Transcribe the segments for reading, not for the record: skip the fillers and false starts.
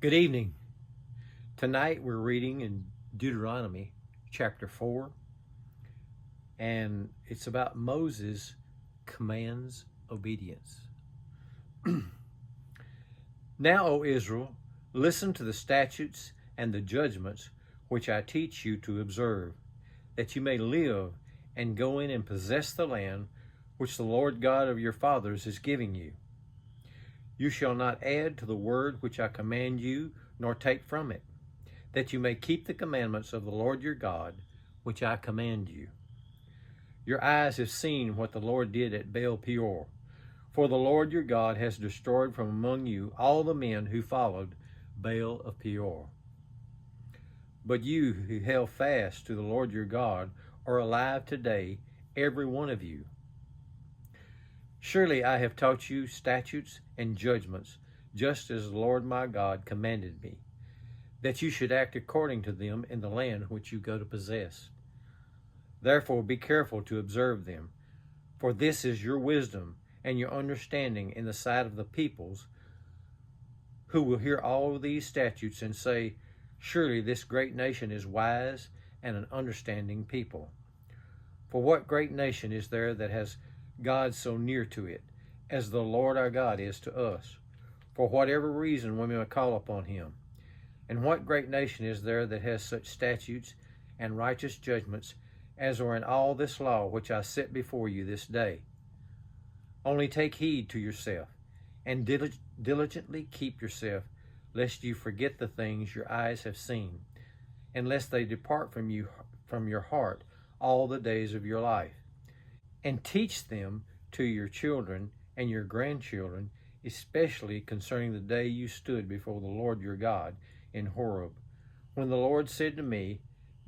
Good evening. Tonight we're reading in Deuteronomy chapter 4, and it's about Moses commands obedience. Now, O Israel, listen to the statutes and the judgments which I teach you to observe, that you may live and go in and possess the land which the Lord God of your fathers is giving you. You shall not add to the word which I command you, nor take from it, that you may keep the commandments of the Lord your God, which I command you. Your eyes have seen what the Lord did at Baal Peor, for the Lord your God has destroyed from among you all the men who followed Baal of Peor. But you who held fast to the Lord your God are alive today, every one of you. Surely I have taught you statutes and judgments, just as the Lord my God commanded me, that you should act according to them in the land which you go to possess. Therefore be careful to observe them, for this is your wisdom and your understanding in the sight of the peoples, who will hear all of these statutes and say, surely this great nation is wise and an understanding people. For what great nation is there that has God so near to it, as the Lord our God is to us, for whatever reason we may call upon him? And what great nation is there that has such statutes and righteous judgments as are in all this law which I set before you this day? Only take heed to yourself, and diligently keep yourself, lest you forget the things your eyes have seen, and lest they depart from your heart all the days of your life. And teach them to your children and your grandchildren, especially concerning the day you stood before the Lord your God in Horeb, when the Lord said to me,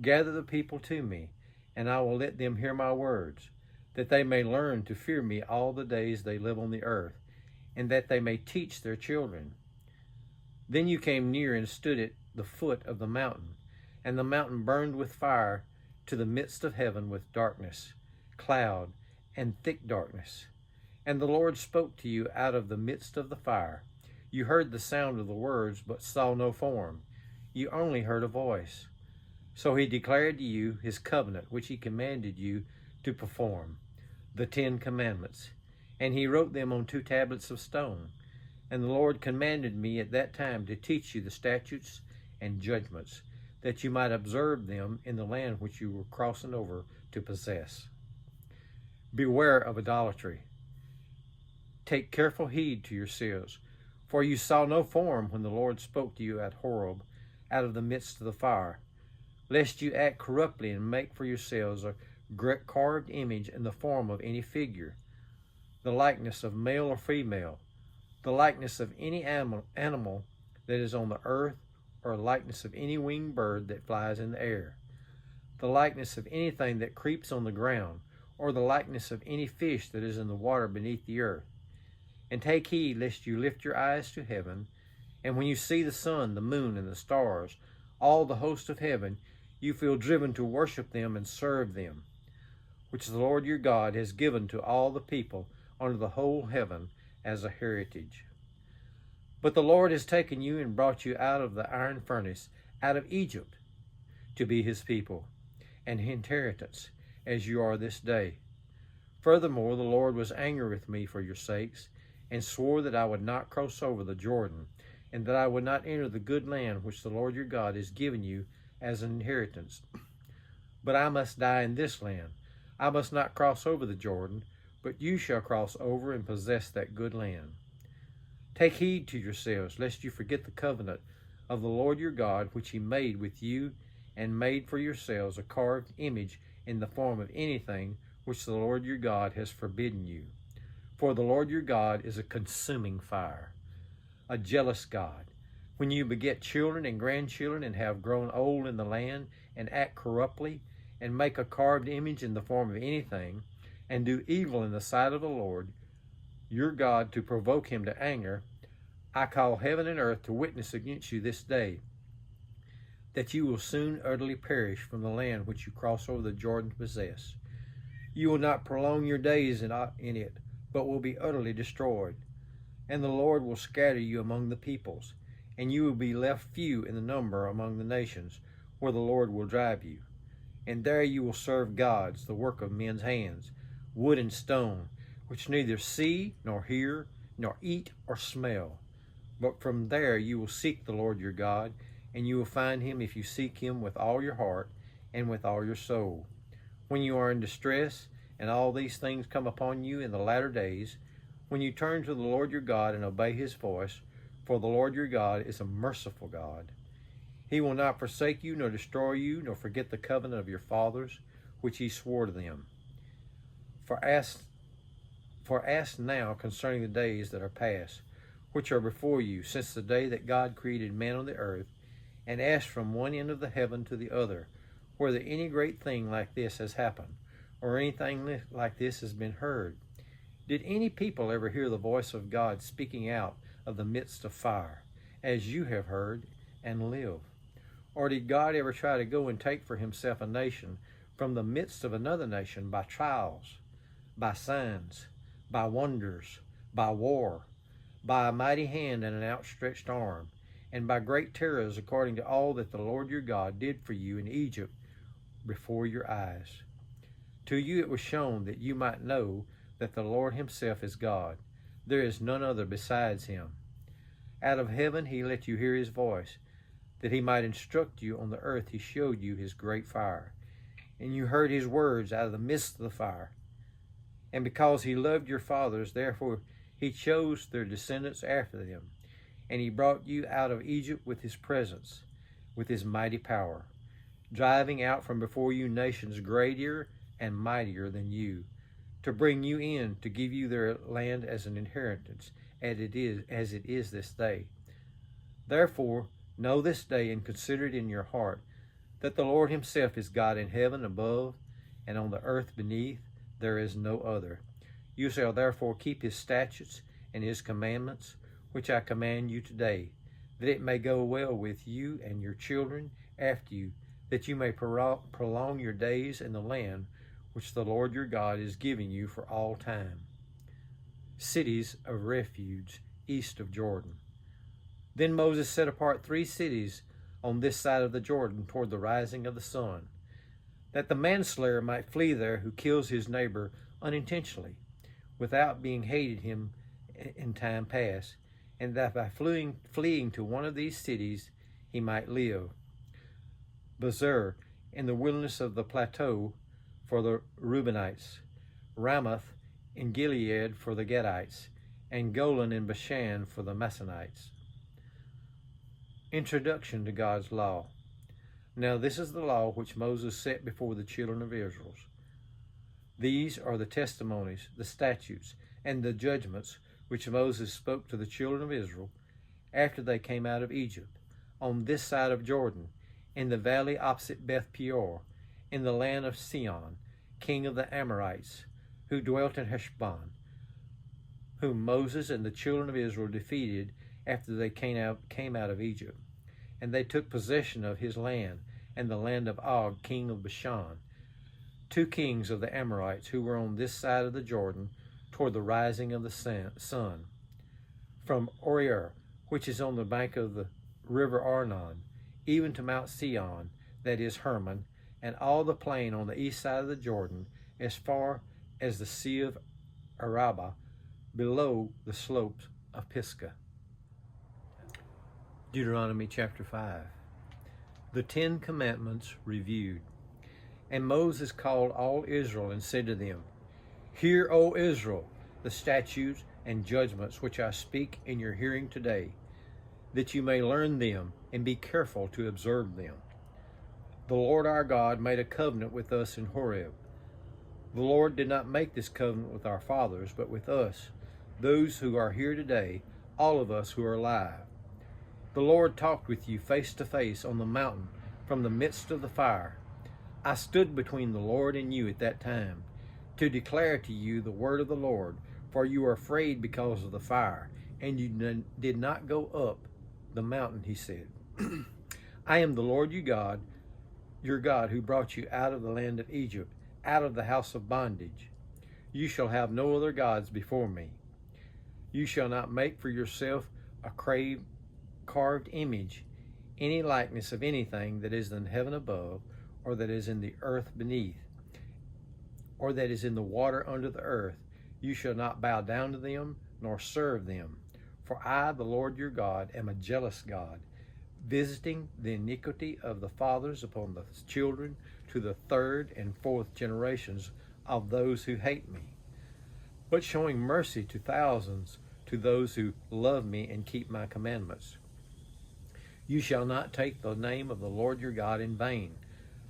gather the people to me, and I will let them hear my words, that they may learn to fear me all the days they live on the earth, and that they may teach their children. Then you came near and stood at the foot of the mountain, and the mountain burned with fire to the midst of heaven with darkness, cloud, and thick darkness. And the Lord spoke to you out of the midst of the fire. You heard the sound of the words, but saw no form. You only heard a voice. So he declared to you his covenant, which he commanded you to perform, the 10 commandments. And he wrote them on 2 tablets of stone. And the Lord commanded me at that time to teach you the statutes and judgments, that you might observe them in the land which you were crossing over to possess. Beware of idolatry. Take careful heed to yourselves, for you saw no form when the Lord spoke to you at Horeb out of the midst of the fire, lest you act corruptly and make for yourselves a carved image in the form of any figure, the likeness of male or female, the likeness of any animal that is on the earth, or likeness of any winged bird that flies in the air, the likeness of anything that creeps on the ground, or the likeness of any fish that is in the water beneath the earth. And take heed lest you lift your eyes to heaven, and when you see the sun, the moon, and the stars, all the host of heaven, you feel driven to worship them and serve them, which the Lord your God has given to all the people under the whole heaven as a heritage. But the Lord has taken you and brought you out of the iron furnace, out of Egypt, to be his people and inheritance, as you are this day. Furthermore, the Lord was angry with me for your sakes, and swore that I would not cross over the Jordan, and that I would not enter the good land which the Lord your God has given you as an inheritance. But I must die in this land. I must not cross over the Jordan, but you shall cross over and possess that good land. Take heed to yourselves, lest you forget the covenant of the Lord your God, which he made with you, and made for yourselves a carved image in the form of anything which the Lord your God has forbidden you. For the Lord your God is a consuming fire, a jealous God. When you beget children and grandchildren, and have grown old in the land, and act corruptly, and make a carved image in the form of anything, and do evil in the sight of the Lord your God to provoke him to anger, I call heaven and earth to witness against you this day, that you will soon utterly perish from the land which you cross over the Jordan to possess. You will not prolong your days in it, but will be utterly destroyed. And the Lord will scatter you among the peoples, and you will be left few in the number among the nations where the Lord will drive you. And there you will serve gods, the work of men's hands, wood and stone, which neither see, nor hear, nor eat, or smell. But from there you will seek the Lord your God, and you will find him if you seek him with all your heart and with all your soul. When you are in distress, and all these things come upon you in the latter days, when you turn to the Lord your God and obey his voice, for the Lord your God is a merciful God. He will not forsake you, nor destroy you, nor forget the covenant of your fathers, which he swore to them. For ask now concerning the days that are past, which are before you, since the day that God created man on the earth, and ask from one end of the heaven to the other, whether any great thing like this has happened, or anything like this has been heard. Did any people ever hear the voice of God speaking out of the midst of fire, as you have heard, and live? Or did God ever try to go and take for himself a nation from the midst of another nation by trials, by signs, by wonders, by war, by a mighty hand and an outstretched arm, and by great terrors, according to all that the Lord your God did for you in Egypt before your eyes? To you it was shown that you might know that the Lord himself is God. There is none other besides him. Out of heaven he let you hear his voice, that he might instruct you. On the earth he showed you his great fire, and you heard his words out of the midst of the fire. And because he loved your fathers, therefore he chose their descendants after them, and he brought you out of Egypt with his presence, with his mighty power, driving out from before you nations greater and mightier than you, to bring you in, to give you their land as an inheritance, as it is this day. Therefore, know this day and consider it in your heart, that the Lord himself is God in heaven above, and on the earth beneath. There is no other. You shall therefore keep his statutes and his commandments, which I command you today, that it may go well with you and your children after you, that you may prolong your days in the land which the Lord your God is giving you for all time. Cities of refuge east of Jordan. Then Moses set apart 3 cities on this side of the Jordan toward the rising of the sun, that the manslayer might flee there who kills his neighbor unintentionally, without being hated him in time past, and that by fleeing to one of these cities he might live. Bezer, in the wilderness of the plateau, for the Reubenites, Ramoth in Gilead for the Gadites, and Golan in Bashan for the Messanites. Introduction to God's law. Now this is the law which Moses set before the children of Israel. These are the testimonies, the statutes, and the judgments which Moses spoke to the children of Israel after they came out of Egypt, on this side of Jordan, in the valley opposite Beth Peor, in the land of Sihon, king of the Amorites, who dwelt in Heshbon, whom Moses and the children of Israel defeated after they came out of Egypt. And they took possession of his land, and the land of Og, king of Bashan, 2 kings of the Amorites, who were on this side of the Jordan, toward the rising of the sun. From Orier, which is on the bank of the river Arnon, even to Mount Sion, that is Hermon, and all the plain on the east side of the Jordan, as far as the Sea of Arabah, below the slopes of Pisgah. Deuteronomy chapter 5. The 10 Commandments reviewed. And Moses called all Israel and said to them, Hear, O Israel, the statutes and judgments which I speak in your hearing today, that you may learn them and be careful to observe them. The Lord our God made a covenant with us in Horeb. The Lord did not make this covenant with our fathers, but with us, those who are here today, all of us who are alive. The Lord talked with you face to face on the mountain from the midst of the fire. I stood between the Lord and you at that time, to declare to you the word of the Lord, for you are afraid because of the fire, and you did not go up the mountain, he said. I am the Lord your God, who brought you out of the land of Egypt, out of the house of bondage. You shall have no other gods before me. You shall not make for yourself a carved image, any likeness of anything that is in heaven above, or that is in the earth beneath, or that is in the water under the earth. You shall not bow down to them, nor serve them. For I, the Lord your God, am a jealous God, visiting the iniquity of the fathers upon the children to the third and fourth generations of those who hate me, but showing mercy to thousands, to those who love me and keep my commandments. You shall not take the name of the Lord your God in vain,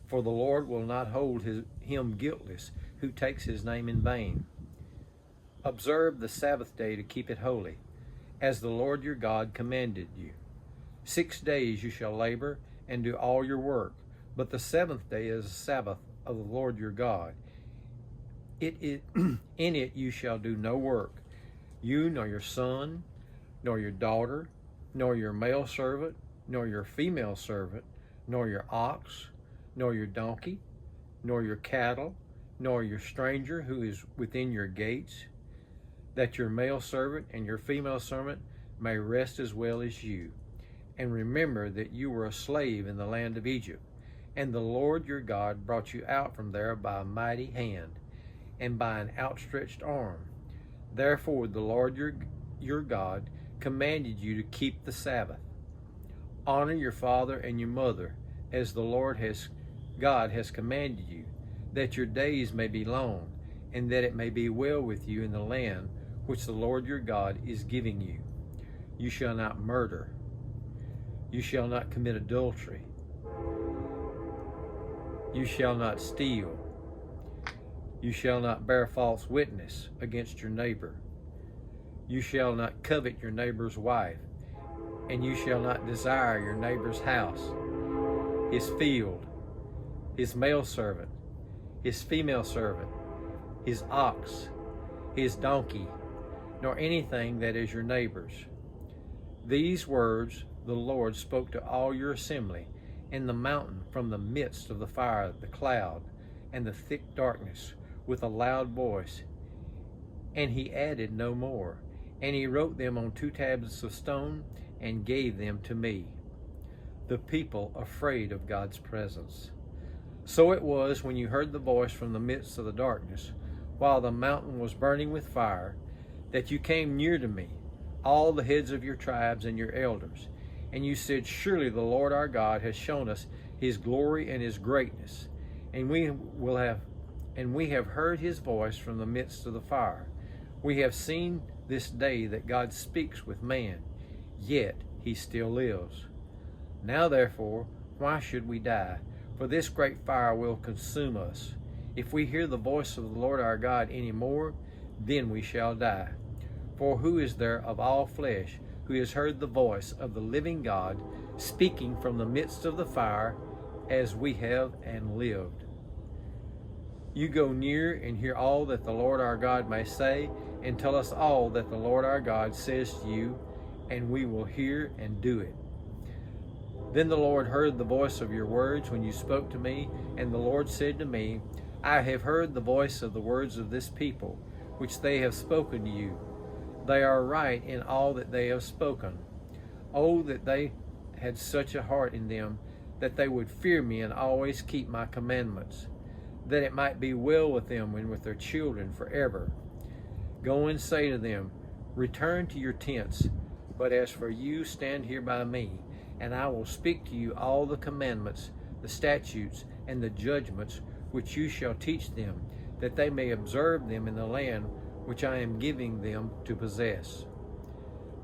for the Lord will not hold him guiltless who takes his name in vain. Observe the Sabbath day to keep it holy, as the Lord your God commanded you. 6 days you shall labor and do all your work, but the seventh day is a Sabbath of the Lord your God. In it you shall do no work, you nor your son, nor your daughter, nor your male servant, nor your female servant, nor your ox, nor your donkey, nor your cattle, nor your stranger who is within your gates, that your male servant and your female servant may rest as well as you. And remember that you were a slave in the land of Egypt, and the Lord your God brought you out from there by a mighty hand and by an outstretched arm. Therefore the Lord your God commanded you to keep the Sabbath. Honor your father and your mother, as the Lord God has commanded you, that your days may be long, and that it may be well with you in the land which the Lord your God is giving you. You shall not murder. You shall not commit adultery. You shall not steal. You shall not bear false witness against your neighbor. You shall not covet your neighbor's wife, and you shall not desire your neighbor's house, his field, his male servant, his female servant, his ox, his donkey, nor anything that is your neighbor's. These words the Lord spoke to all your assembly in the mountain from the midst of the fire, the cloud, and the thick darkness, with a loud voice. And he added no more. And he wrote them on 2 tablets of stone and gave them to me. The people afraid of God's presence. So it was when you heard the voice from the midst of the darkness, while the mountain was burning with fire, that you came near to me, all the heads of your tribes and your elders. And you said, surely the Lord our God has shown us his glory and his greatness, and we have heard his voice from the midst of the fire. We have seen this day that God speaks with man, yet he still lives. Now therefore, why should we die? For this great fire will consume us. If we hear the voice of the Lord our God any more, then we shall die. For who is there of all flesh who has heard the voice of the living God speaking from the midst of the fire, as we have and lived? You go near and hear all that the Lord our God may say, and tell us all that the Lord our God says to you, and we will hear and do it. Then the Lord heard the voice of your words when you spoke to me, and the Lord said to me, I have heard the voice of the words of this people, which they have spoken to you. They are right in all that they have spoken. Oh, that they had such a heart in them, that they would fear me and always keep my commandments, that it might be well with them and with their children forever. Go and say to them, return to your tents, but as for you, stand here by me, and I will speak to you all the commandments, the statutes, and the judgments which you shall teach them, that they may observe them in the land which I am giving them to possess.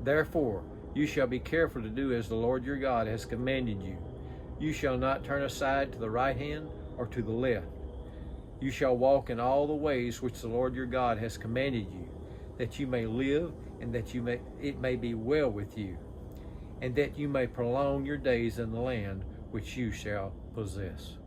Therefore, you shall be careful to do as the Lord your God has commanded you. You shall not turn aside to the right hand or to the left. You shall walk in all the ways which the Lord your God has commanded you, that you may live, and that it may be well with you, and that you may prolong your days in the land which you shall possess.